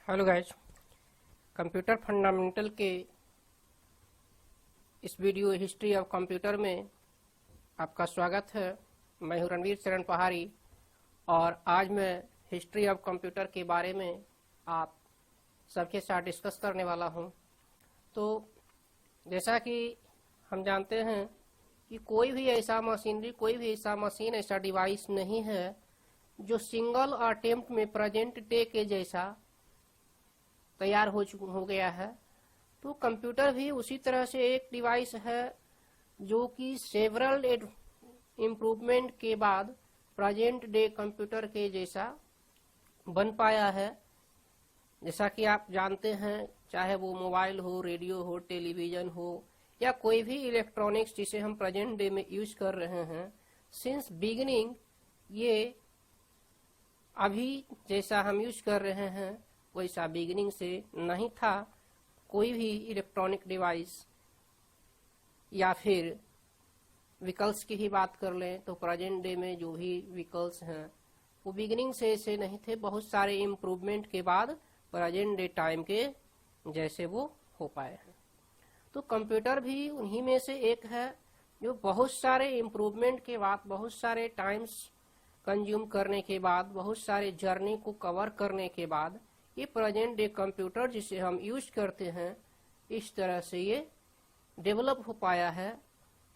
Hello guys, computer fundamental के इस video history of computer में आपका स्वागत है। मैं हूं रणवीर चरण पहाड़ी और आज मैं हिस्ट्री ऑफ कंप्यूटर के बारे में आप सबके साथ डिस्कस करने वाला हूं। तो जैसा कि हम जानते हैं कि कोई भी ऐसा मशीनरी, कोई भी ऐसा मशीन, ऐसा डिवाइस नहीं है जो सिंगल अटेम्प्ट में प्रेजेंट डे के जैसा तैयार हो गया है। तो कंप्यूटर भी उसी तरह से एक डिवाइस है जो कि सेवरल इम्प्रूवमेंट के बाद प्रेजेंट डे कंप्यूटर के जैसा बन पाया है। जैसा कि आप जानते हैं, चाहे वो मोबाइल हो, रेडियो हो, टेलीविजन हो या कोई भी इलेक्ट्रॉनिक्स जिसे हम प्रेजेंट डे में यूज कर रहे हैं, सिंस बिगिनिंग ये अभी जैसा हम यूज कर रहे हैं वैसा बिगिनिंग से नहीं था। कोई भी इलेक्ट्रॉनिक डिवाइस या फिर व्हीकल्स की ही बात कर लें तो प्रेजेंट डे में जो भी व्हीकल्स हैं वो बिगिनिंग से ऐसे नहीं थे, बहुत सारे इम्प्रूवमेंट के बाद प्रेजेंट डे टाइम के जैसे वो हो पाए हैं। तो कंप्यूटर भी उन्हीं में से एक है जो बहुत सारे इम्प्रूवमेंट के बाद, बहुत सारे टाइम्स कंज्यूम करने के बाद, बहुत सारे जर्नी को कवर करने के बाद ये प्रेजेंट डे कंप्यूटर जिसे हम यूज करते हैं इस तरह से ये डेवलप हो पाया है।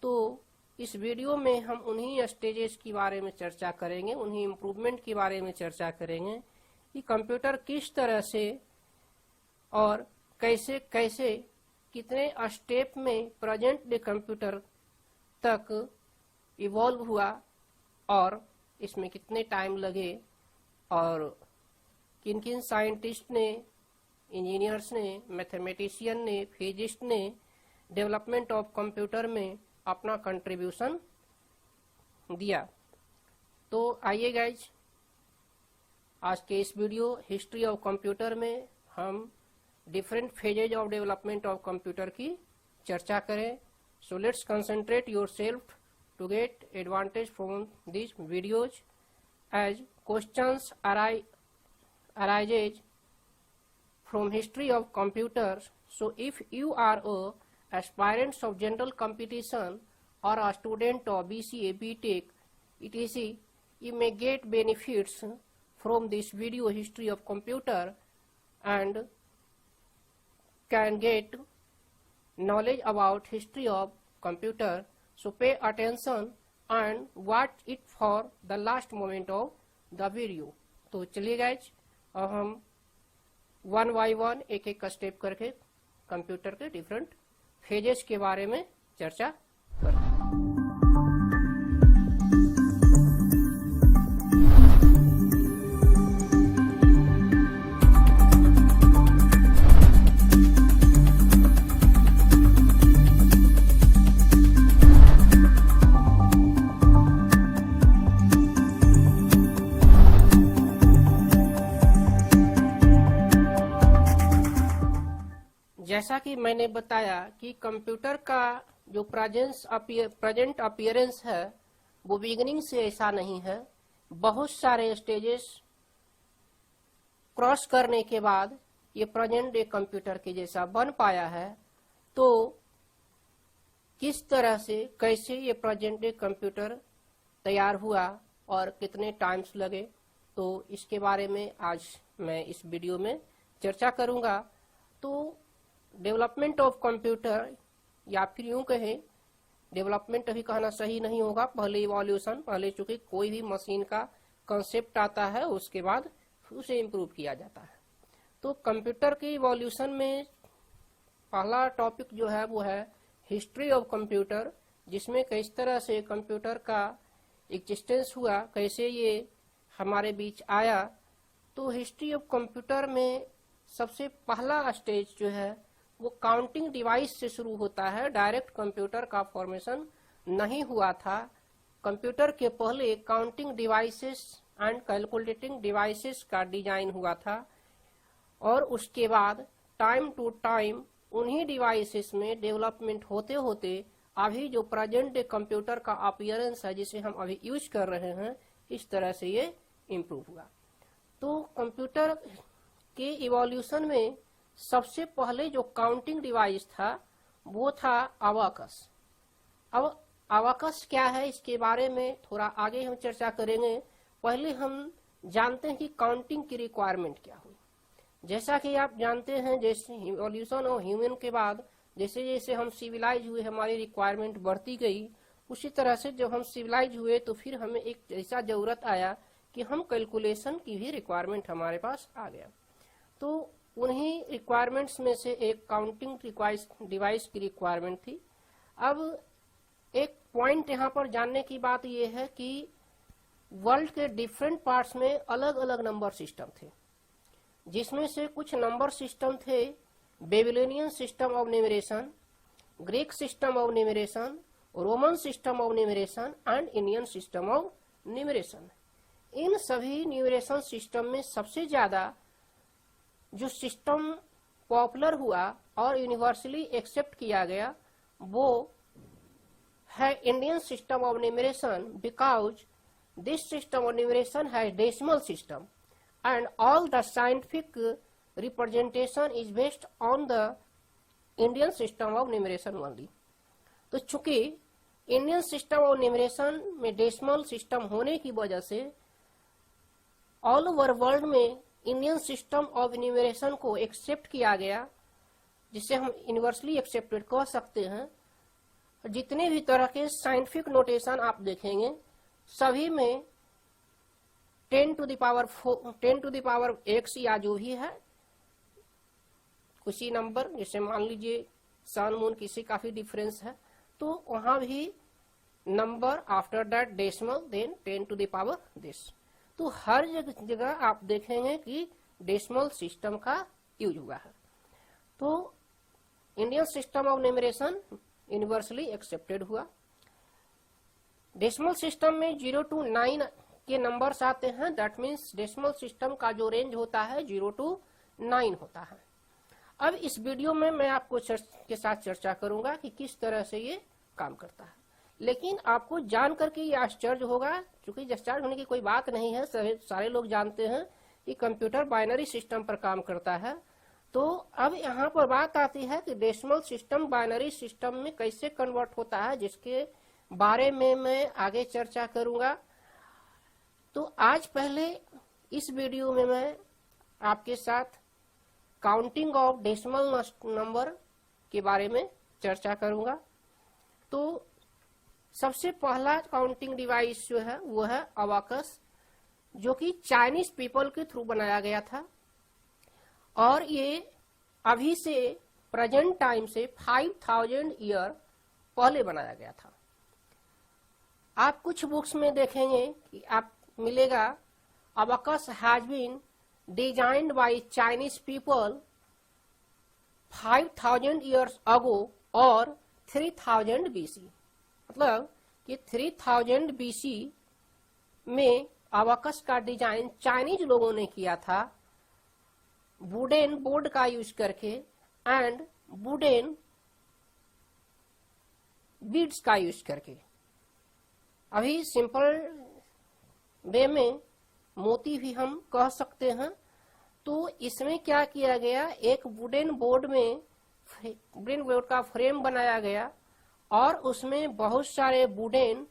तो इस वीडियो में हम उन्हीं स्टेजेस के बारे में चर्चा करेंगे, उन्हीं इम्प्रूवमेंट के बारे में चर्चा करेंगे कि कंप्यूटर किस तरह से और कैसे कैसे कितने स्टेप में प्रेजेंट डे कंप्यूटर तक इवॉल्व हुआ और इसमें कितने टाइम लगे और किन किन साइंटिस्ट ने, इंजीनियर्स ने, मैथमेटिशियन ने, फिजिस्ट ने डेवलपमेंट ऑफ कंप्यूटर में अपना कंट्रीब्यूशन दिया। तो आइए गाइज, आज के इस वीडियो हिस्ट्री ऑफ कंप्यूटर में हम different phases of development of computer की चर्चा करें। So let's concentrate yourself to get advantage from these videos as questions arises from history of computers. So if you are a aspirant of general competition or a student of BCA, BTech, etc., you may get benefits from this video history of computer and can get knowledge about history of computer. So pay attention and watch it for the last moment of the video. तो चलिए guys, अब हम one by one एक एक step करके computer के different phases के बारे में चर्चा करें। जैसा कि मैंने बताया कि कंप्यूटर का जो प्रेजेंट अपीयरेंस है वो बिगिनिंग से ऐसा नहीं है। बहुत सारे स्टेजेस क्रॉस करने के बाद ये प्रेजेंट डे कंप्यूटर के जैसा बन पाया है। तो किस तरह से, कैसे ये प्रेजेंट डे कंप्यूटर तैयार हुआ और कितने टाइम्स लगे, तो इसके बारे में आज मैं इस वीडियो में चर्चा करूंगा। तो डेवलपमेंट ऑफ कंप्यूटर, या फिर यूं कहें डेवलपमेंट अभी कहना सही नहीं होगा, पहले इवोल्यूशन, पहले चूंकि कोई भी मशीन का कंसेप्ट आता है उसके बाद उसे इम्प्रूव किया जाता है। तो कंप्यूटर के इवोल्यूशन में पहला टॉपिक जो है वो है हिस्ट्री ऑफ कंप्यूटर, जिसमें किस तरह से कंप्यूटर का एग्जिस्टेंस हुआ, कैसे ये हमारे बीच आया। तो हिस्ट्री ऑफ कंप्यूटर में सबसे पहला स्टेज जो है वो काउंटिंग डिवाइस से शुरू होता है। डायरेक्ट कंप्यूटर का फॉर्मेशन नहीं हुआ था। कंप्यूटर के पहले counting devices and calculating devices का डिजाइन हुआ था और उसके बाद टाइम टू टाइम उन्हीं डिवाइसेस में डेवलपमेंट होते होते अभी जो प्रेजेंट डे कंप्यूटर का अपीयरेंस है जिसे हम अभी यूज कर रहे हैं, इस तरह से ये इम्प्रूव हुआ। तो कंप्यूटर के इवोल्यूशन में सबसे पहले जो काउंटिंग डिवाइस था वो था अबाकस। अब अबाकस क्या है, इसके बारे में थोड़ा आगे हम चर्चा करेंगे। पहले हम जानते हैं कि काउंटिंग की रिक्वायरमेंट क्या हुई। जैसा कि आप जानते हैं, जैसे इवोल्यूशन और ह्यूमन के बाद जैसे जैसे हम सिविलाइज हुए, हमारी रिक्वायरमेंट बढ़ती गई। उसी तरह से जब हम सिविलाइज हुए तो फिर हमें एक ऐसा जरूरत आया कि हम कैलकुलेशन की भी रिक्वायरमेंट हमारे पास आ गया। तो उन्हीं रिक्वायरमेंट्स में से एक काउंटिंग डिवाइस की रिक्वायरमेंट थी। अब एक पॉइंट यहाँ पर जानने की बात यह है कि वर्ल्ड के डिफरेंट पार्ट्स में अलग अलग नंबर सिस्टम थे, जिसमें से कुछ नंबर सिस्टम थे Babylonian system of numeration, Greek system of numeration, Roman system of numeration and Indian system of numeration. इन सभी न्यूमरेशन सिस्टम में सबसे ज्यादा जो सिस्टम पॉपुलर हुआ और यूनिवर्सली एक्सेप्ट किया गया वो है Indian system of numeration, because this system of numeration has decimal system and all the scientific representation is based on the Indian system of numeration only। तो चूंकि इंडियन सिस्टम ऑफ न्यूमरेशन में decimal system होने की वजह से all over world में Indian system of numeration को accept किया गया, जिसे हम यूनिवर्सली एक्सेप्टेड कह सकते हैं। जितने भी तरह के साइंटिफिक नोटेशन आप देखेंगे सभी में 10 टू द पावर x या जो भी है किसी नंबर, जैसे मान लीजिए सन मून किसी काफी डिफरेंस है तो वहां भी number after that decimal then 10 to the power this. तो हर जगह आप देखेंगे कि डेसिमल सिस्टम का यूज हुआ है। तो Indian system of numeration universally accepted हुआ। डेसिमल सिस्टम में 0 to 9 के नंबर्स आते हैं। दैट मीन्स डेसिमल सिस्टम का जो रेंज होता है 0 to 9 होता है। अब इस वीडियो में मैं आपको के साथ चर्चा करूंगा कि किस तरह से ये काम करता है, लेकिन आपको जान करके ये आश्चर्य होगा, क्योंकि आश्चर्य होने की कोई बात नहीं है। सारे लोग जानते हैं कि कंप्यूटर बाइनरी सिस्टम पर काम करता है। तो अब यहाँ पर बात आती है कि डेसिमल सिस्टम बाइनरी सिस्टम में कैसे कन्वर्ट होता है, जिसके बारे में मैं आगे चर्चा करूंगा। तो आज पहले इस वीडियो में मैं आपके साथ काउंटिंग ऑफ डेसिमल नंबर के बारे में चर्चा करूंगा। तो सबसे पहला काउंटिंग डिवाइस जो है वो है अबाकस, जो कि चाइनीज पीपल के थ्रू बनाया गया था और ये अभी से प्रेजेंट टाइम से 5000 ईयर पहले बनाया गया था। आप कुछ बुक्स में देखेंगे कि आप मिलेगा abacus has been designed by Chinese people 5000 years ago और 3000 BC। मतलब कि 3000 BC में अबाकस का डिजाइन चाइनीज लोगों ने किया था, वुडन बोर्ड का यूज करके एंड वुडन बीड्स का यूज करके। अभी सिंपल वे में मोती भी हम कह सकते हैं। तो इसमें क्या किया गया, एक वुडन बोर्ड का फ्रेम बनाया गया और उसमें बहुत सारे वुडन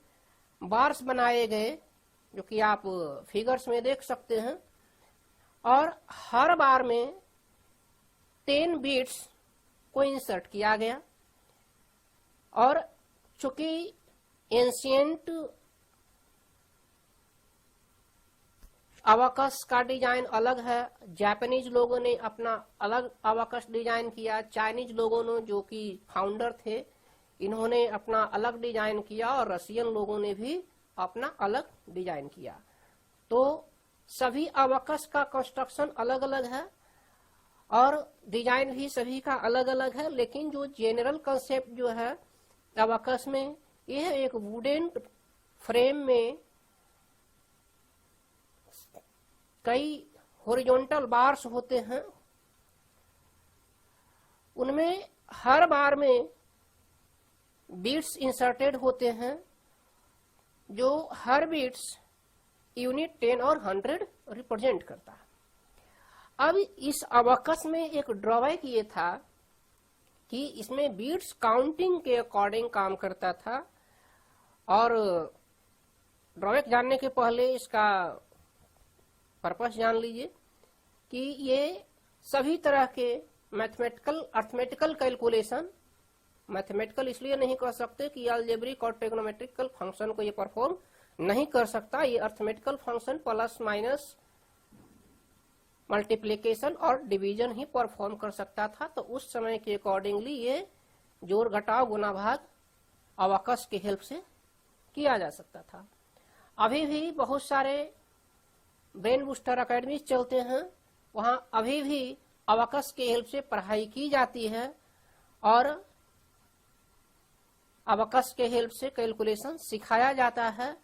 बार्स बनाए गए, जो कि आप फिगर्स में देख सकते हैं। और हर बार में 10 बीट्स को इंसर्ट किया गया। और चूंकि एंशिएंट अबाकस का डिजाइन अलग है, जापानीज लोगों ने अपना अलग अबाकस डिजाइन किया, चाइनीज लोगों ने जो कि फाउंडर थे इन्होंने अपना अलग डिजाइन किया और रशियन लोगों ने भी अपना अलग डिजाइन किया। तो सभी अबाकस का कंस्ट्रक्शन अलग अलग है और डिजाइन भी सभी का अलग अलग है, लेकिन जो जनरल कंसेप्ट जो है अबाकस में, यह एक वुडन फ्रेम में कई हॉरिजॉन्टल बार्स होते हैं, उनमें हर बार में बीट्स इंसर्टेड होते हैं, जो हर बीट्स यूनिट 10 और 100 रिप्रेजेंट करता है। अब इस अबकस में एक ड्रॉबैक ये था कि इसमें बीट्स काउंटिंग के अकॉर्डिंग काम करता था। और ड्रॉबैक जानने के पहले इसका पर्पस जान लीजिए कि ये सभी तरह के अर्थमेटिकल कैलकुलेशन, मैथमेटिकल इसलिए नहीं कर सकते कि अलजेब्रिक और ट्रिग्नोमेट्रिकल फंक्शन को ये परफॉर्म नहीं कर सकता। ये arithmetical function plus minus, multiplication और डिवीजन ही परफॉर्म कर सकता था। तो उस समय के अकॉर्डिंगली ये जोड़ घटाव गुना भाग अबकस की हेल्प से किया जा सकता था। अभी भी बहुत सारे ब्रेन बूस्टर अकेडमी चलते हैं, वहां अभी भी अबकस की हेल्प से पढ़ाई की जाती है और अबकस के हेल्प से कैलकुलेशन सिखाया जाता है।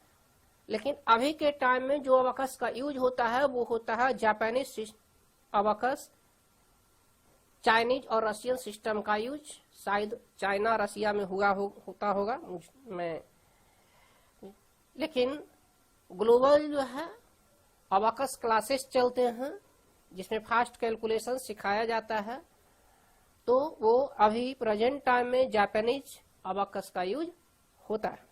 लेकिन अभी के टाइम में जो अबकस का यूज होता है वो होता है जापानीज अबकस, चाइनीज और रशियन सिस्टम का यूज। शायद चाइना रसिया में होता होगा मैं, लेकिन ग्लोबल जो है अबकस क्लासेस चलते हैं जिसमें फास्ट कैलकुलेशन सिखाया जाता है। तो वो अभी प्रेजेंट टाइम में जापानीज अबकस का यूज होता है।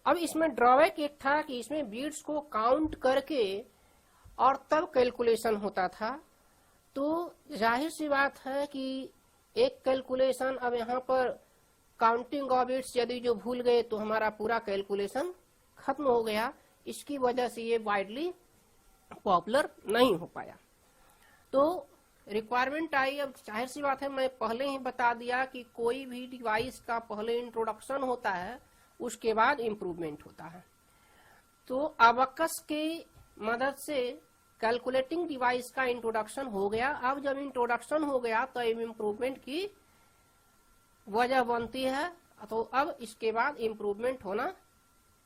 अब इसमें ड्रॉबैक एक था कि इसमें बीट्स को काउंट करके और तब कैलकुलेशन होता था। तो जाहिर सी बात है कि एक कैलकुलेशन, अब यहाँ पर काउंटिंग ऑफ बीट्स यदि जो भूल गए तो हमारा पूरा कैलकुलेशन खत्म हो गया। इसकी वजह से ये वाइडली पॉपुलर नहीं हो पाया। तो रिक्वायरमेंट आई। अब जाहिर सी बात है, मैं पहले ही बता दिया कि कोई भी डिवाइस का पहले इंट्रोडक्शन होता है, उसके बाद इम्प्रूवमेंट होता है। तो अबकस की मदद से कैलकुलेटिंग डिवाइस का इंट्रोडक्शन हो गया। अब जब इंट्रोडक्शन हो गया तो इम्प्रूवमेंट की वजह बनती है। तो अब इसके बाद इम्प्रूवमेंट होना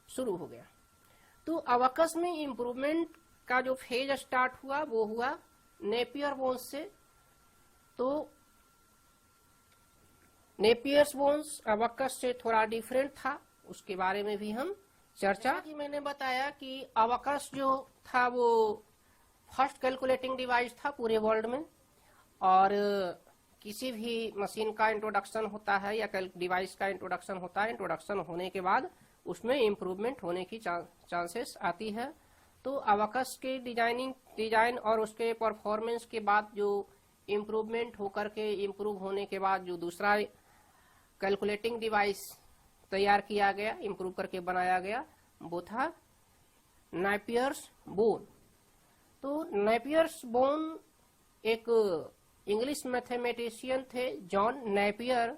शुरू हो गया। तो अबकस में इम्प्रूवमेंट का जो फेज स्टार्ट हुआ वो हुआ नेपियर बोन्स से। तो नेपियर्स बोन्स अबकस से थोड़ा डिफरेंट था, उसके बारे में भी हम चर्चा की। मैंने बताया कि अबकस जो था वो फर्स्ट कैलकुलेटिंग डिवाइस था पूरे वर्ल्ड में, और किसी भी मशीन का इंट्रोडक्शन होता है या डिवाइस का इंट्रोडक्शन होता है, इंट्रोडक्शन होने के बाद उसमें इम्प्रूवमेंट होने की चांसेस आती है। तो अबकस के डिजाइन और उसके परफॉर्मेंस के बाद जो इम्प्रूवमेंट होकर के इम्प्रूव होने के बाद जो दूसरा कैलकुलेटिंग डिवाइस तैयार किया गया, इम्प्रूव करके बनाया गया, वो था नेपियर्स बोन। तो नेपियर्स बोन एक इंग्लिश मैथमेटिशियन थे, जॉन नेपियर।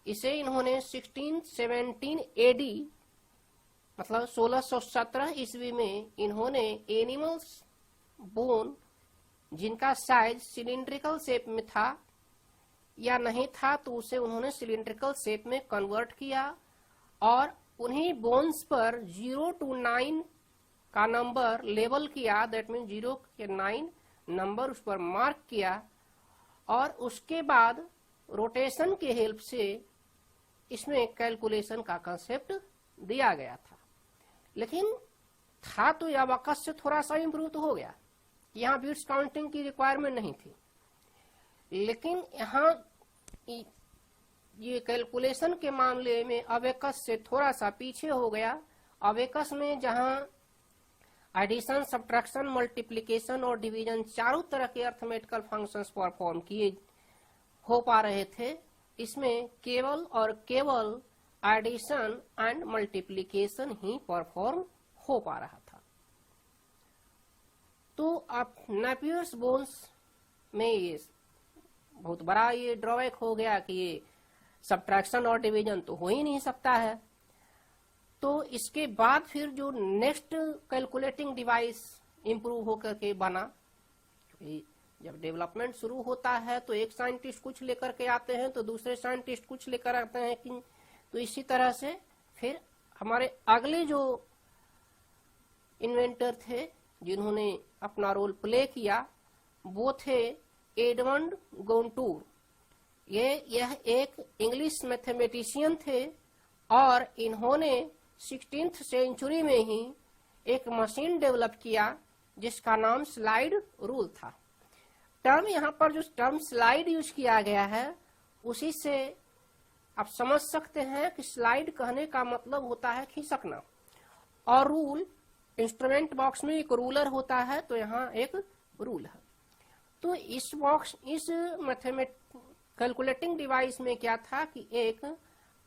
इसे इन्होंने 1617 एडी मतलब 1617 ईस्वी में इन्होंने एनिमल्स बोन जिनका साइज सिलिंड्रिकल शेप में था या नहीं था, तो उसे उन्होंने सिलिंड्रिकल शेप में कन्वर्ट किया और उन्हीं बोन्स पर 0 to 9 का नंबर लेबल किया। दैट मीन 0 के 9 नंबर उस पर मार्क किया और उसके बाद रोटेशन के हेल्प से इसमें कैलकुलेशन का कंसेप्ट दिया गया था। लेकिन था तो अबकस से थोड़ा सा इम्प्रूव तो हो गया, यहाँ बीट्स काउंटिंग की रिक्वायरमेंट नहीं थी। लेकिन यहाँ ये कैलकुलेशन के मामले में अबकस से थोड़ा सा पीछे हो गया। अबकस में जहाँ एडिशन, सब्ट्रैक्शन, मल्टीप्लिकेशन और डिवीजन चारों तरह के अर्थमेटिकल फंक्शंस परफॉर्म किए हो पा रहे थे, इसमें केवल और केवल एडिशन एंड मल्टीप्लिकेशन ही परफॉर्म हो पा रहा था। तो अब नेपियर्स बोन्स में ये बहुत बड़ा ये ड्रॉबैक हो गया कि ये सब्ट्रैक्शन और डिवीजन तो हो ही नहीं सकता है। तो इसके बाद फिर जो नेक्स्ट कैलकुलेटिंग डिवाइस इंप्रूव होकर के बना, जब डेवलपमेंट शुरू होता है तो एक साइंटिस्ट कुछ लेकर के आते हैं तो दूसरे साइंटिस्ट कुछ लेकर आते हैं कि तो इसी तरह से फिर हमारे अगले जो इन्वेंटर थे जिन्होंने अपना रोल प्ले किया वो थे एडमंड गोंटूर। यह एक इंग्लिश मैथमेटिशियन थे और इन्होंने 16th सेंचुरी में ही एक मशीन डेवलप किया जिसका नाम स्लाइड रूल था। टर्म यहाँ पर जो टर्म स्लाइड यूज किया गया है उसी से आप समझ सकते हैं कि स्लाइड कहने का मतलब होता है खिसकना, और रूल, इंस्ट्रूमेंट बॉक्स में एक रूलर होता है, तो यहाँ एक रूल है। तो इस कैलकुलेटिंग डिवाइस में क्या था कि एक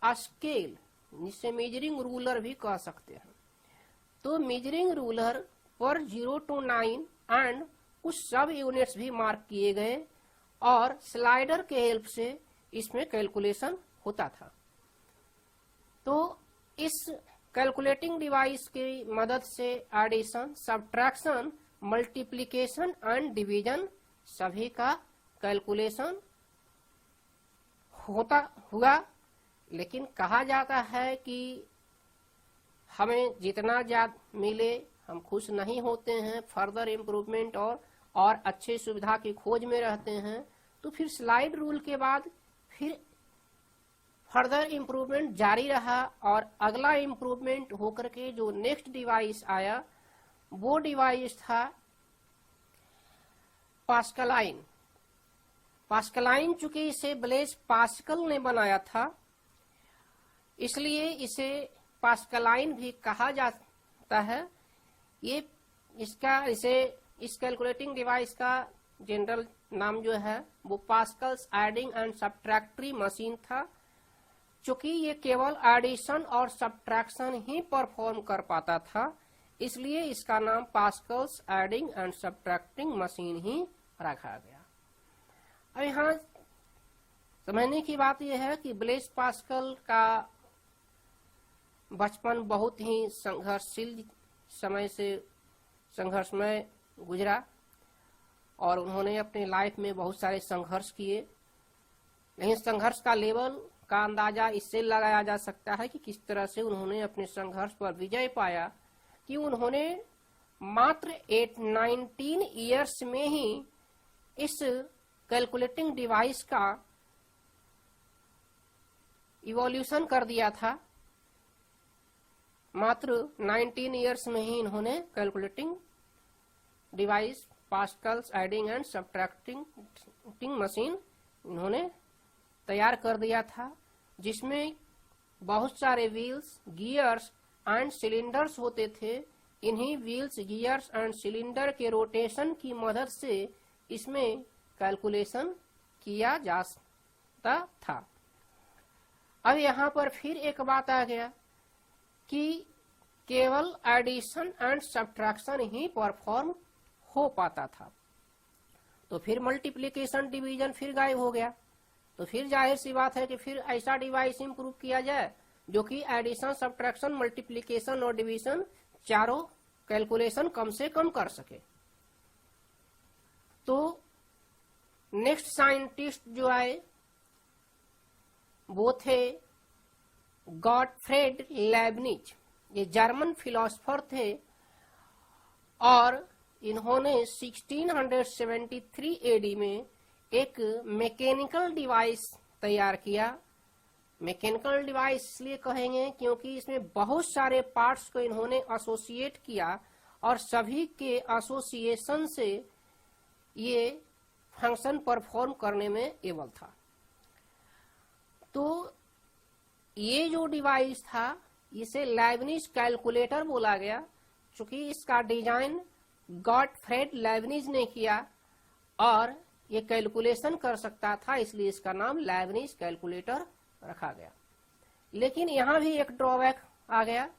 स्केल, जिसे मेजरिंग रूलर भी कह सकते हैं, तो मेजरिंग रूलर पर 0 to 9 एंड कुछ सब यूनिट्स भी मार्क किए गए, और स्लाइडर के हेल्प से इसमें कैलकुलेशन होता था। तो इस कैलकुलेटिंग डिवाइस की मदद से addition, subtraction, multiplication and division सभी का कैलकुलेशन हुआ। लेकिन कहा जाता है कि हमें जितना ज्यादा मिले हम खुश नहीं होते हैं, फर्दर इम्प्रूवमेंट और अच्छे सुविधा की खोज में रहते हैं। तो फिर स्लाइड रूल के बाद फिर फर्दर इम्प्रूवमेंट जारी रहा, और अगला इम्प्रूवमेंट होकर के जो नेक्स्ट डिवाइस आया वो डिवाइस था पास्कलाइन। पास्कलाइन चूंकि इसे ब्लेज पास्कल ने बनाया था, इसलिए इसे पास्कलाइन भी कहा जाता है। ये इस कैलकुलेटिंग डिवाइस का जनरल नाम जो है वो पास्कल्स एडिंग एंड सब्ट्रैक्टरी मशीन था। चूंकि ये केवल एडिशन और सब्ट्रैक्शन ही परफॉर्म कर पाता था, इसलिए इसका नाम Pascal's adding and subtracting machine ही रखा गया। अब यहाँ समझने की बात यह है कि ब्लेज पास्कल का बचपन बहुत ही संघर्षमय गुजरा, और उन्होंने अपने लाइफ में बहुत सारे संघर्ष किए। लेकिन संघर्ष का लेवल का अंदाजा इससे लगाया जा सकता है कि किस तरह से उन्होंने अपने संघर्ष पर विजय पाया, कि उन्होंने मात्र 19 ईयर्स में ही इस कैलकुलेटिंग डिवाइस का इवोल्यूशन कर दिया था। मात्र 19 ईयर्स में ही इन्होंने calculating device, Pascal's adding and subtracting machine इन्होंने तैयार कर दिया था, जिसमें बहुत सारे व्हील्स, गियर्स एंड सिलेंडर्स होते थे। इन्हीं व्हील्स, गियर्स एंड सिलेंडर के रोटेशन की मदद से इसमें कैलकुलेशन किया जाता था। अब यहाँ पर फिर एक बात आ गया कि केवल एडिशन एंड सब्ट्रैक्शन ही परफॉर्म हो पाता था, तो फिर मल्टीप्लिकेशन, डिवीजन फिर गायब हो गया। तो फिर जाहिर सी बात है कि फिर ऐसा डिवाइस इंप्रूव किया जाए जो कि एडिशन, सब्ट्रैक्शन, मल्टीप्लिकेशन और डिवीजन चारों कैलकुलेशन कम से कम कर सके। तो नेक्स्ट साइंटिस्ट जो आए वो थे गॉटफ्रेड लेibniz। ये जर्मन फिलोसोफर थे, और इन्होंने 1673 एडी में एक मैकेनिकल डिवाइस तैयार किया। मैकेनिकल डिवाइस इसलिए कहेंगे क्योंकि इसमें बहुत सारे पार्ट्स को इन्होंने एसोसिएट किया, और सभी के एसोसिएशन से ये फंक्शन परफॉर्म करने में एबल था। तो ये जो डिवाइस था इसे लेibniz कैलकुलेटर बोला गया, चूंकि इसका डिजाइन गॉटफ्रेड लेibniz ने किया और ये कैलकुलेशन कर सकता था, इसलिए इसका नाम लेibniz कैलकुलेटर रखा गया। लेकिन यहाँ भी एक ड्रॉबैक आ गया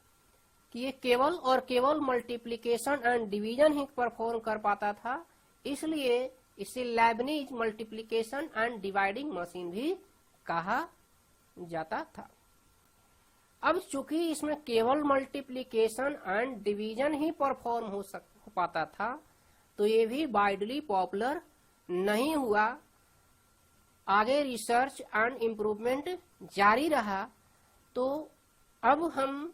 कि ये केवल और केवल multiplication and division he perform कर पाता था, इसलिए इसे लेibniz मल्टीप्लिकेशन एंड डिवाइडिंग मशीन भी कहा जाता था। अब चूंकि इसमें केवल multiplication and division he perform हो पाता था, तो ये भी वाइडली पॉपुलर नहीं हुआ। आगे रिसर्च एंड इम्प्रूवमेंट जारी रहा। तो अब हम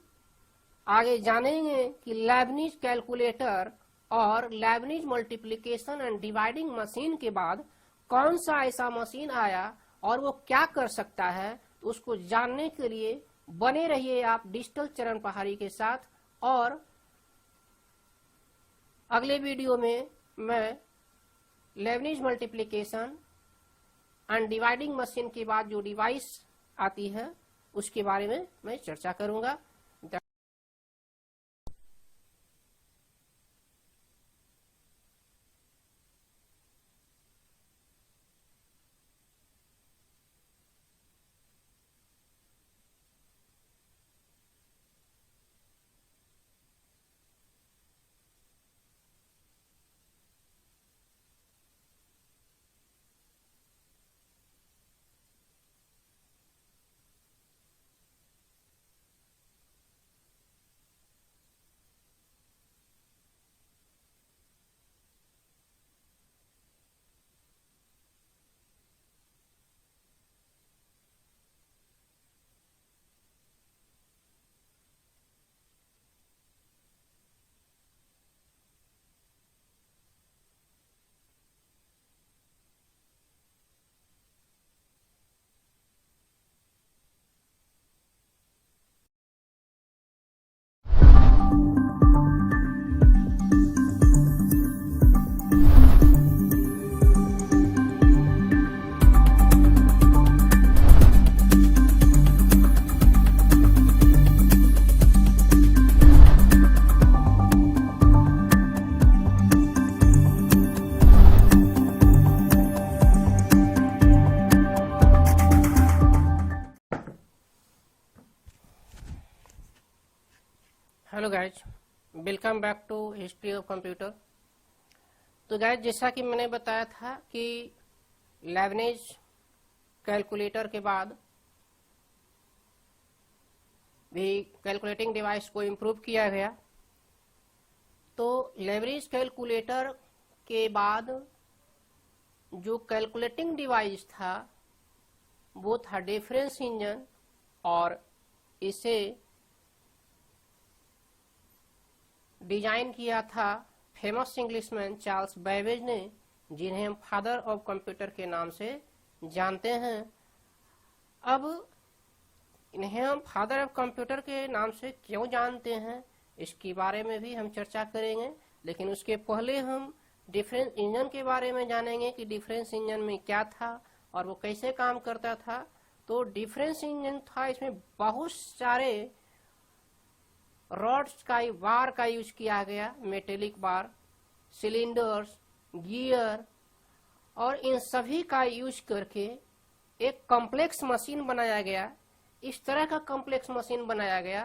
आगे जानेंगे कि लेibniz कैलकुलेटर और लेibniz मल्टीप्लिकेशन एंड डिवाइडिंग मशीन के बाद कौन सा ऐसा मशीन आया और वो क्या कर सकता है। तो उसको जानने के लिए बने रहिए आप डिजिटल चरण पहाड़ी के साथ, और अगले वीडियो में मैं Lebanese multiplication and dividing machine के बाद जो डिवाइस आती है उसके बारे में मैं चर्चा करूंगा। Hello guys, welcome back to history of computer. तो गाइज, जैसा कि मैंने बताया था कि लेबनीज कैलकुलेटर के बाद भी कैलकुलेटिंग डिवाइस को इम्प्रूव किया गया। तो लेबनीज कैलकुलेटर के बाद जो कैलकुलेटिंग डिवाइस था वो था डिफरेंस इंजन, और इसे डिजाइन किया था फेमस इंग्लिशमैन चार्ल्स बैबेज ने, जिन्हें हम फादर ऑफ कंप्यूटर के नाम से जानते हैं। अब इन्हें हम फादर ऑफ कंप्यूटर के नाम से क्यों जानते हैं इसके बारे में भी हम चर्चा करेंगे, लेकिन उसके पहले हम डिफरेंस इंजन के बारे में जानेंगे कि डिफरेंस इंजन में क्या था और वो कैसे काम करता था। तो डिफरेंस इंजन था, इसमें बहुत सारे रॉड्स का बार का यूज किया गया, मेटेलिक बार, सिलेंडर्स, गियर, और इन सभी का यूज करके एक कॉम्प्लेक्स मशीन बनाया गया। इस तरह का कॉम्प्लेक्स मशीन बनाया गया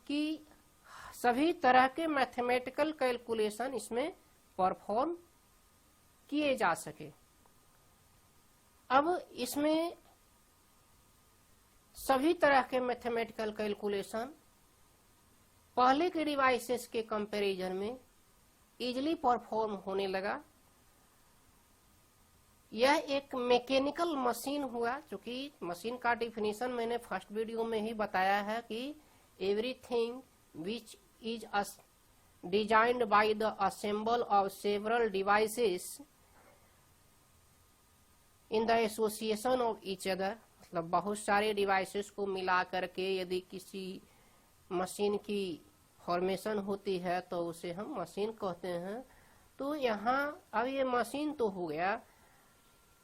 कि सभी तरह के मैथमेटिकल कैलकुलेशन इसमें परफॉर्म किए जा सके। अब इसमें सभी तरह के मैथमेटिकल कैलकुलेशन पहले के डिवाइसेस के कंपैरिजन में इजीली परफॉर्म होने लगा। यह एक मैकेनिकल मशीन हुआ, क्योंकि मशीन का डिफिनीशन मैंने फर्स्ट वीडियो में ही बताया है कि everything which is designed by the assemble of several devices in the association of each other. मतलब बहुत सारे डिवाइसेस को मिला करके यदि किसी मशीन की फॉर्मेशन होती है तो उसे हम मशीन कहते हैं। तो यहाँ अब ये मशीन तो हो गया,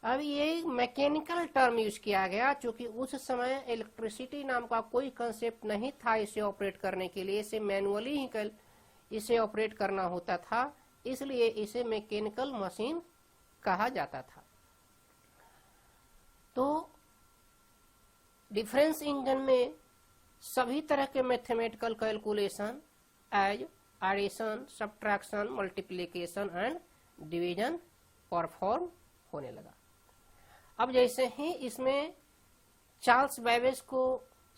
अब ये मैकेनिकल टर्म यूज किया गया, क्योंकि उस समय इलेक्ट्रिसिटी नाम का कोई कंसेप्ट नहीं था इसे ऑपरेट करने के लिए। इसे मैनुअली ही इसे ऑपरेट करना होता था, इसलिए इसे मैकेनिकल मशीन कहा जाता था। तो डिफरेंस इंजन में सभी तरह के mathematical calculation as addition, subtraction, multiplication and division perform होने लगा। अब जैसे ही इसमें चार्ल्स बैबेज को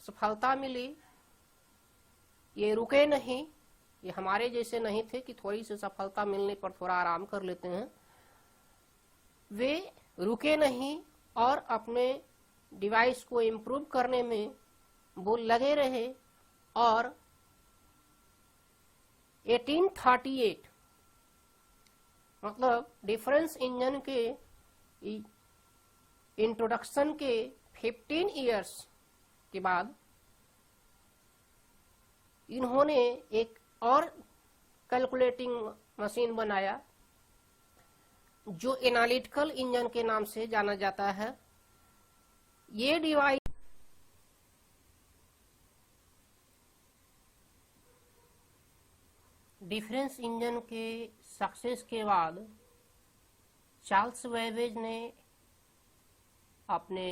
सफलता मिली, ये रुके नहीं, ये हमारे जैसे नहीं थे कि थोड़ी सी सफलता मिलने पर थोड़ा आराम कर लेते हैं। वे रुके नहीं और अपने डिवाइस को इम्प्रूव करने में वो लगे रहे, और 1838 मतलब डिफरेंस इंजन के इंट्रोडक्शन के 15 इयर्स के बाद इन्होंने एक और कैलकुलेटिंग मशीन बनाया जो एनालिटिकल इंजन के नाम से जाना जाता है। ये डिवाइस डिफरेंस इंजन के सक्सेस के बाद चार्ल्स बेबेज ने अपने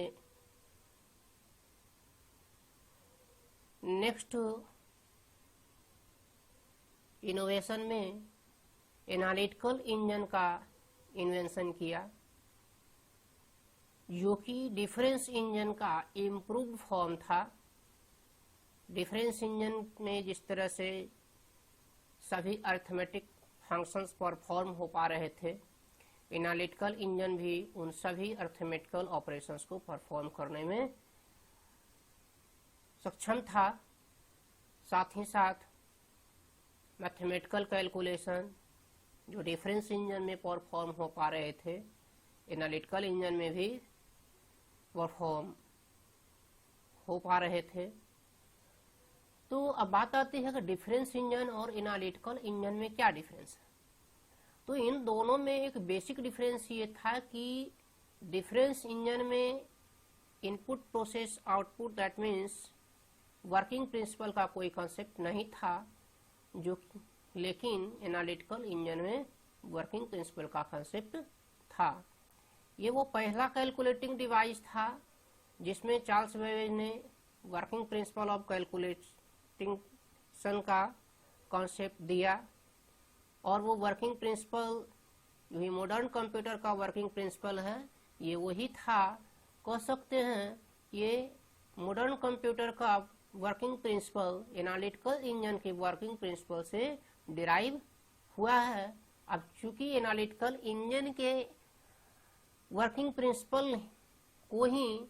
नेक्स्ट इनोवेशन में एनालिटिकल इंजन का इन्वेंशन किया, जो कि डिफरेंस इंजन का इम्प्रूव्ड फॉर्म था। डिफरेंस इंजन में जिस तरह से सभी अरिथमेटिक फंक्शंस परफॉर्म हो पा रहे थे, एनालिटिकल इंजन भी उन सभी अरिथमेटिकल ऑपरेशंस को परफॉर्म करने में सक्षम था। साथ ही साथ मैथमेटिकल कैलकुलेशन जो डिफरेंस इंजन में परफॉर्म हो पा रहे थे, एनालिटिकल इंजन में भी परफॉर्म हो पा रहे थे। तो अब बात आती है कि डिफरेंस इंजन और एनालिटिकल इंजन में क्या डिफरेंस है। तो इन दोनों में एक बेसिक डिफरेंस ये था कि डिफरेंस इंजन में input process output, that means working principle का कोई कॉन्सेप्ट नहीं था, जो लेकिन एनालिटिकल इंजन में वर्किंग प्रिंसिपल का कॉन्सेप्ट था। ये वो पहला कैलकुलेटिंग डिवाइस था जिसमें चार्ल्स बेबेज ने वर्किंग प्रिंसिपल ऑफ कैलकुलेशन का कॉन्सेप्ट दिया। और वो वर्किंग प्रिंसिपल जो मॉडर्न कंप्यूटर का वर्किंग प्रिंसिपल है, ये वही था। कह सकते हैं ये मॉडर्न कंप्यूटर का वर्किंग प्रिंसिपल एनालिटिकल इंजन के वर्किंग प्रिंसिपल से डिराइव हुआ है। अब चूंकि एनालिटिकल इंजन के वर्किंग प्रिंसिपल को ही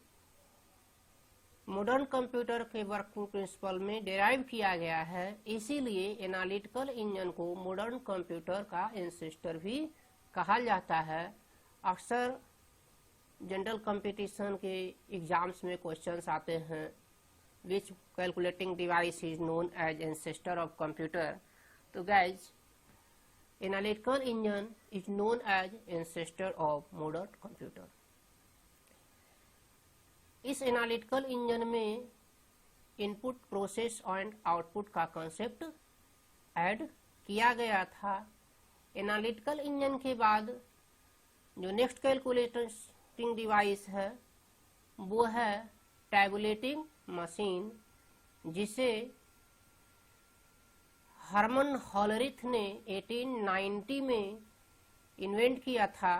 मॉडर्न कंप्यूटर के वर्किंग प्रिंसिपल में डिराइव किया गया है, इसीलिए एनालिटिकल इंजन को मॉडर्न कंप्यूटर का एंसेस्टर भी कहा जाता है। अक्सर जनरल कंपटीशन के एग्जाम्स में क्वेश्चंस आते हैं, which calculating device is known as ancestor of computer. तो guys, analytical engine is known as ancestor of modern computer. इस एनालिटिकल इंजन में इनपुट प्रोसेस एंड आउटपुट का कॉन्सेप्ट ऐड किया गया था। एनालिटिकल इंजन के बाद जो नेक्स्ट कैलकुलेटिंग डिवाइस है वो है टैबुलेटिंग मशीन, जिसे हरमन हॉलरिथ ने 1890 में इन्वेंट किया था।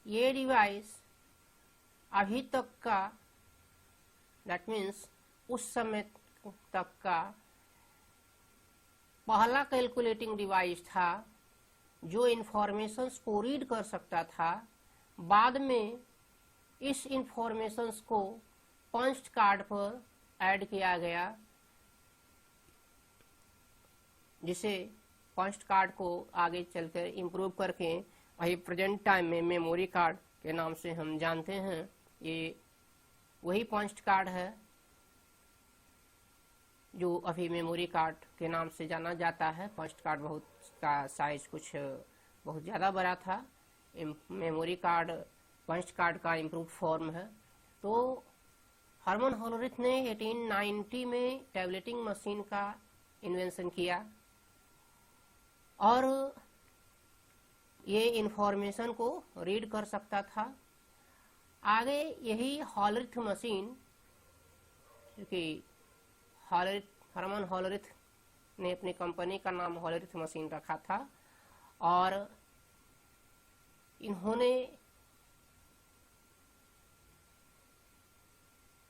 ये डिवाइस अभी तक का, दैट मीन्स उस समय तक का पहला कैलकुलेटिंग डिवाइस था जो इंफॉर्मेशंस को रीड कर सकता था। बाद में इस इंफॉर्मेशंस को पंच कार्ड पर ऐड किया गया, जिसे पंच कार्ड को आगे चलकर इम्प्रूव करके वही प्रेजेंट टाइम में मेमोरी कार्ड के नाम से हम जानते हैं। ये वही पंच कार्ड है जो अभी मेमोरी कार्ड के नाम से जाना जाता है। पंच कार्ड बहुत का साइज कुछ बहुत ज़्यादा बड़ा था। मेमोरी कार्ड पंच कार्ड का इम्प्रूव फॉर्म है। तो हरमन हॉलरिथ ने 1890 में टैबलेटिंग मशीन का इन्वेंशन किया और ये इंफॉर्मेशन को रीड कर सकता था। आगे यही हॉलरिथ मशीन, क्योंकि हरमन हॉलरिथ ने अपनी कंपनी का नाम हॉलरिथ मशीन रखा था, और इन्होंने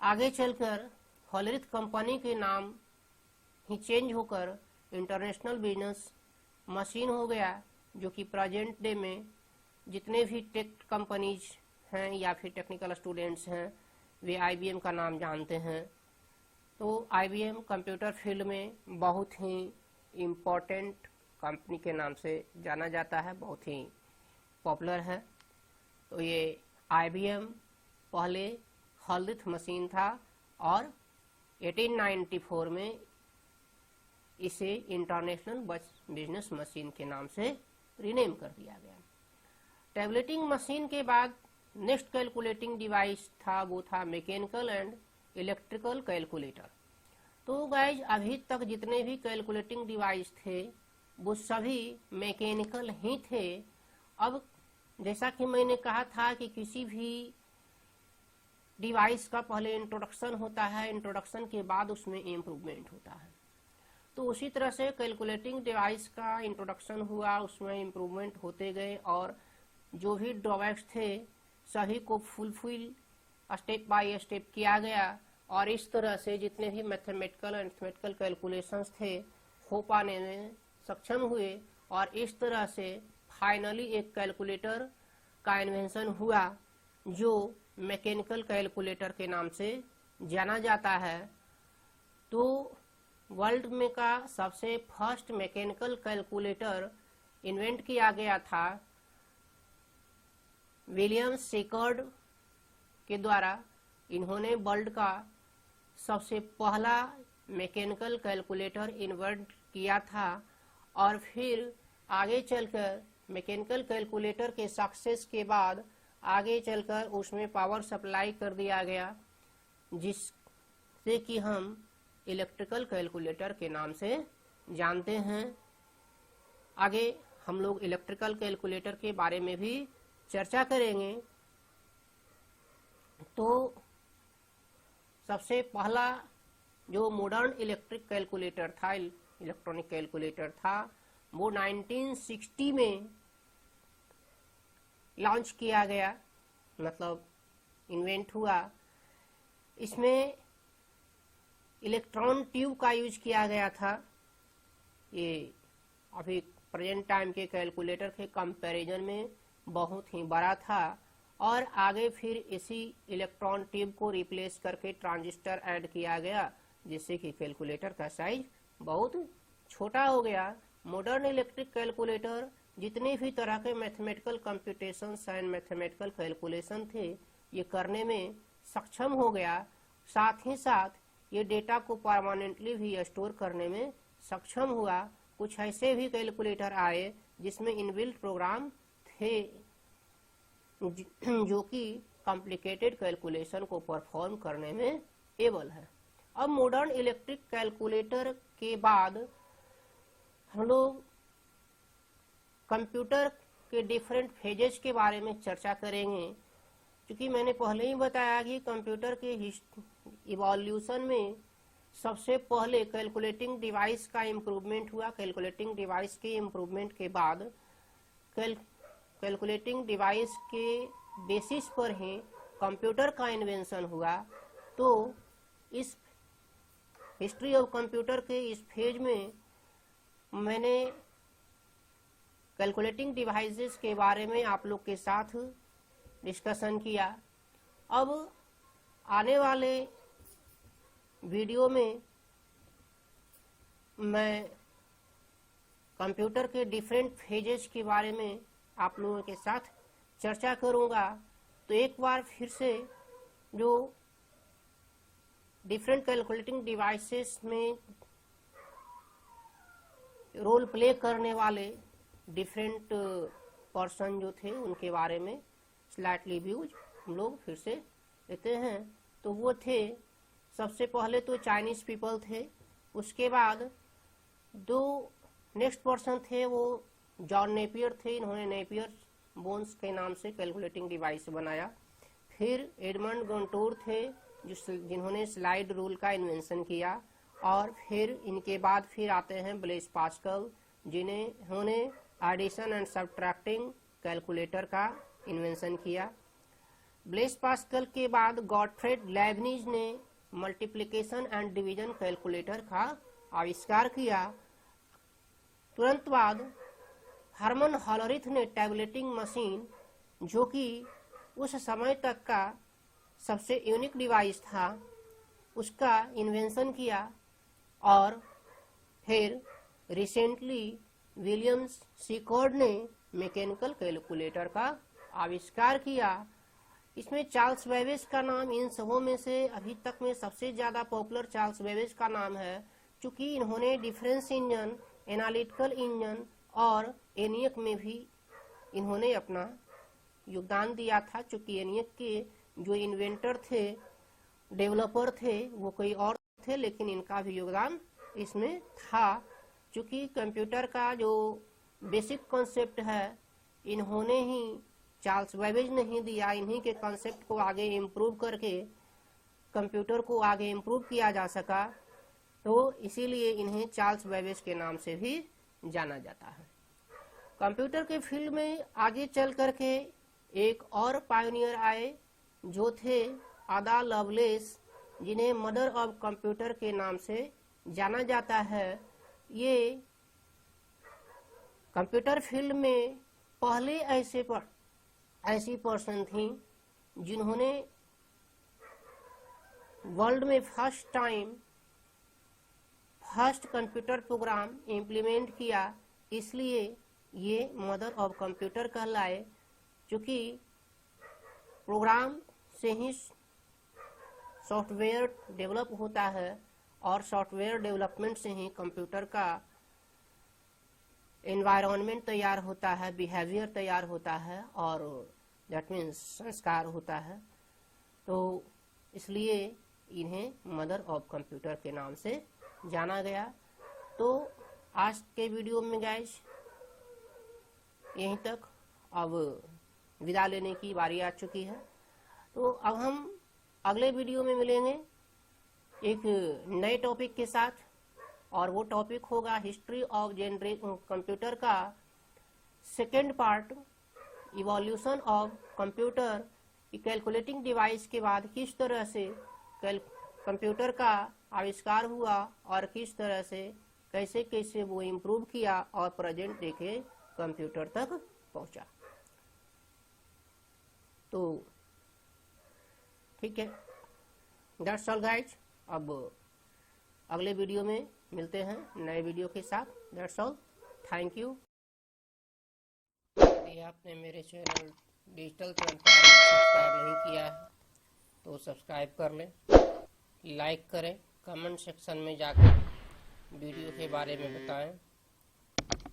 आगे चलकर हॉलरिथ कंपनी के नाम ही चेंज होकर इंटरनेशनल बिजनेस मशीन हो गया, जो कि प्रेजेंट डे में जितने भी टेक कंपनीज हैं या फिर टेक्निकल स्टूडेंट्स हैं वे IBM का नाम जानते हैं। तो IBM कंप्यूटर फील्ड में बहुत ही इम्पोर्टेंट कंपनी के नाम से जाना जाता है, बहुत ही पॉपुलर है। तो ये IBM पहले हॉलरिथ मशीन था और 1894 में इसे इंटरनेशनल बिजनेस मशीन के नाम से रीनेम कर दिया गया। टैबलेटिंग मशीन के बाद नेक्स्ट कैलकुलेटिंग डिवाइस था, वो था मैकेनिकल एंड इलेक्ट्रिकल कैलकुलेटर। तो गाइज अभी तक जितने भी कैलकुलेटिंग डिवाइस थे वो सभी मैकेनिकल ही थे। अब जैसा कि मैंने कहा था कि किसी भी डिवाइस का पहले इंट्रोडक्शन होता है, इंट्रोडक्शन के बाद उसमें इम्प्रूवमेंट होता है। तो उसी तरह से कैलकुलेटिंग डिवाइस का इंट्रोडक्शन हुआ, उसमें इम्प्रूवमेंट होते गए और जो भी ड्रॉबैक्स थे सभी को फुलफिल स्टेप बाय स्टेप किया गया और इस तरह से जितने भी मैथमेटिकल एंड अरिथमेटिकल कैलकुलेशंस थे हो पाने में सक्षम हुए और इस तरह से फाइनली एक कैलकुलेटर का इन्वेंशन हुआ जो मैकेनिकल कैलकुलेटर के नाम से जाना जाता है। तो वर्ल्ड में का सबसे फर्स्ट मैकेनिकल कैलकुलेटर इन्वेंट किया गया था विलियम सेकर्ड के द्वारा। इन्होंने वर्ल्ड का सबसे पहला मैकेनिकल कैलकुलेटर इन्वेंट किया था और फिर आगे चलकर मैकेनिकल कैलकुलेटर के सक्सेस के बाद आगे चलकर उसमें पावर सप्लाई कर दिया गया जिससे कि हम इलेक्ट्रिकल कैलकुलेटर के नाम से जानते हैं। आगे हम लोग इलेक्ट्रिकल कैलकुलेटर के बारे में भी चर्चा करेंगे। तो सबसे पहला जो मॉडर्न इलेक्ट्रिक कैलकुलेटर था, इलेक्ट्रॉनिक कैलकुलेटर था, वो 1960 में लॉन्च किया गया, मतलब इन्वेंट हुआ। इसमें इलेक्ट्रॉन ट्यूब का यूज किया गया था। ये अभी प्रेजेंट टाइम के कैलकुलेटर के कंपैरिजन में बहुत ही बड़ा था और आगे फिर इसी इलेक्ट्रॉन ट्यूब को रिप्लेस करके ट्रांजिस्टर ऐड किया गया जिससे कि कैलकुलेटर का साइज बहुत छोटा हो गया। मॉडर्न इलेक्ट्रिक कैलकुलेटर जितने भी तरह के mathematical computations and mathematical calculation थे ये करने में सक्षम हो गया। साथ ही साथ ये डेटा को परमानेंटली भी स्टोर करने में सक्षम हुआ। कुछ ऐसे भी कैलकुलेटर आए जिसमें इनबिल्ट प्रोग्राम थे जो कि कॉम्प्लिकेटेड कैलकुलेशन को परफॉर्म करने में एबल है। अब मॉडर्न इलेक्ट्रिक कैलकुलेटर के बाद हम लोग कंप्यूटर के डिफरेंट फेजेस के बारे में चर्चा करेंगे। क्योंकि मैंने पहले ही बताया कि कंप्यूटर के इवोल्यूशन में सबसे पहले कैलकुलेटिंग डिवाइस का इम्प्रूवमेंट हुआ। कैलकुलेटिंग डिवाइस के इम्प्रूवमेंट के बाद कैलकुलेटिंग डिवाइस के बेसिस पर ही कंप्यूटर का इन्वेंशन हुआ। तो इस हिस्ट्री ऑफ कंप्यूटर के इस फेज में मैंने कैलकुलेटिंग डिवाइसेस के बारे में आप लोग के साथ डिस्कशन किया। अब आने वाले वीडियो में मैं कंप्यूटर के डिफरेंट फेजेस के बारे में आप लोगों के साथ चर्चा करूंगा। तो एक बार फिर से जो डिफरेंट कैलकुलेटिंग डिवाइसेस में रोल प्ले करने वाले डिफरेंट पर्सन जो थे उनके बारे में स्लाइटली व्यूज हम लोग फिर से लेते हैं। तो वो थे, सबसे पहले तो चाइनीज पीपल थे, उसके बाद दो नेक्स्ट पर्सन थे वो जॉन नेपियर थे। इन्होंने नेपियर बोन्स के नाम से कैलकुलेटिंग डिवाइस बनाया। फिर एडमंड गंटोर थे जिन्होंने स्लाइड रूल का इन्वेंशन किया। और फिर इनके बाद फिर आते हैं ब्लेस पास्कल जिन्होंने एडिशन एंड सब्ट्रैक्टिंग कैलकुलेटर का इन्वेंशन किया। ब्लेस पास्कल के बाद गॉटफ्रेड लेबनिज ने मल्टीप्लिकेशन एंड डिवीजन कैलकुलेटर का आविष्कार किया। तुरंत बाद हरमन हॉलरिथ ने टैबलेटिंग मशीन, जो कि उस समय तक का सबसे यूनिक डिवाइस था, उसका इन्वेंशन किया। और फिर रिसेंटली विलियम सेकर्ड ने मैकेनिकल कैलकुलेटर का आविष्कार किया। इसमें चार्ल्स बेबेज का नाम इन सबों में से अभी तक में सबसे ज्यादा पॉपुलर चार्ल्स बेबेज का नाम है, क्योंकि इन्होंने डिफरेंस इंजन, एनालिटिकल इंजन और एनियक में भी इन्होंने अपना योगदान दिया था। चूंकि ENIAC के जो इन्वेंटर थे, डेवलपर थे, वो कोई और थे, लेकिन इनका भी योगदान इसमें था। चूंकि कंप्यूटर का जो बेसिक कॉन्सेप्ट है, इन्होंने ही, चार्ल्स बेबेज ने ही दिया। इन्हीं के कॉन्सेप्ट को आगे इम्प्रूव करके कंप्यूटर को आगे इम्प्रूव किया जा सका, तो इसीलिए इन्हें चार्ल्स बेबेज के नाम से भी जाना जाता है। कंप्यूटर के फील्ड में आगे चल करके एक और पायोनियर आए, जो थे आदा लवलेस, जिन्हें मदर ऑफ कंप्यूटर के नाम से जाना जाता है। ये कंप्यूटर फील्ड में पहले ऐसी पर्सन थी जिन्होंने वर्ल्ड में फर्स्ट कंप्यूटर प्रोग्राम इम्प्लीमेंट किया, इसलिए ये मदर ऑफ कंप्यूटर कहलाए। क्योंकि प्रोग्राम से ही सॉफ्टवेयर डेवलप होता है और सॉफ्टवेयर डेवलपमेंट से ही कंप्यूटर का एनवायरनमेंट तैयार होता है, बिहेवियर तैयार होता है, और दैट मीन्स संस्कार होता है। तो इसलिए इन्हें मदर ऑफ कंप्यूटर के नाम से जाना गया। तो आज के वीडियो में गाइस यहीं तक अब विदा लेने की बारी आ चुकी है। तो अब हम अगले वीडियो में मिलेंगे एक नए टॉपिक के साथ, और वो टॉपिक होगा हिस्ट्री ऑफ कंप्यूटर का second part, evolution of computer. Calculating device के बाद किस तरह से कंप्यूटर का आविष्कार हुआ और किस तरह से कैसे कैसे वो इम्प्रूव किया और प्रेजेंट डे के कंप्यूटर तक पहुंचा। तो ठीक है, दैट्स ऑल गाइज। अब अगले वीडियो में मिलते हैं नए वीडियो के साथ। That's all, thank you. यदि आपने मेरे चैनल डिजिटल चरण सब्सक्राइब नहीं किया है तो सब्सक्राइब कर लें, लाइक करें, कमेंट सेक्शन में जाकर वीडियो के बारे में बताएं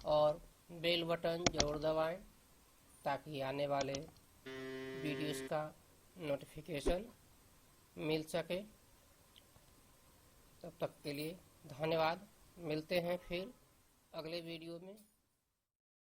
और बेल बटन जरूर दबाएं ताकि आने वाले वीडियोस का नोटिफिकेशन मिल सके। तब तक के लिए धन्यवाद। मिलते हैं फिर अगले वीडियो में।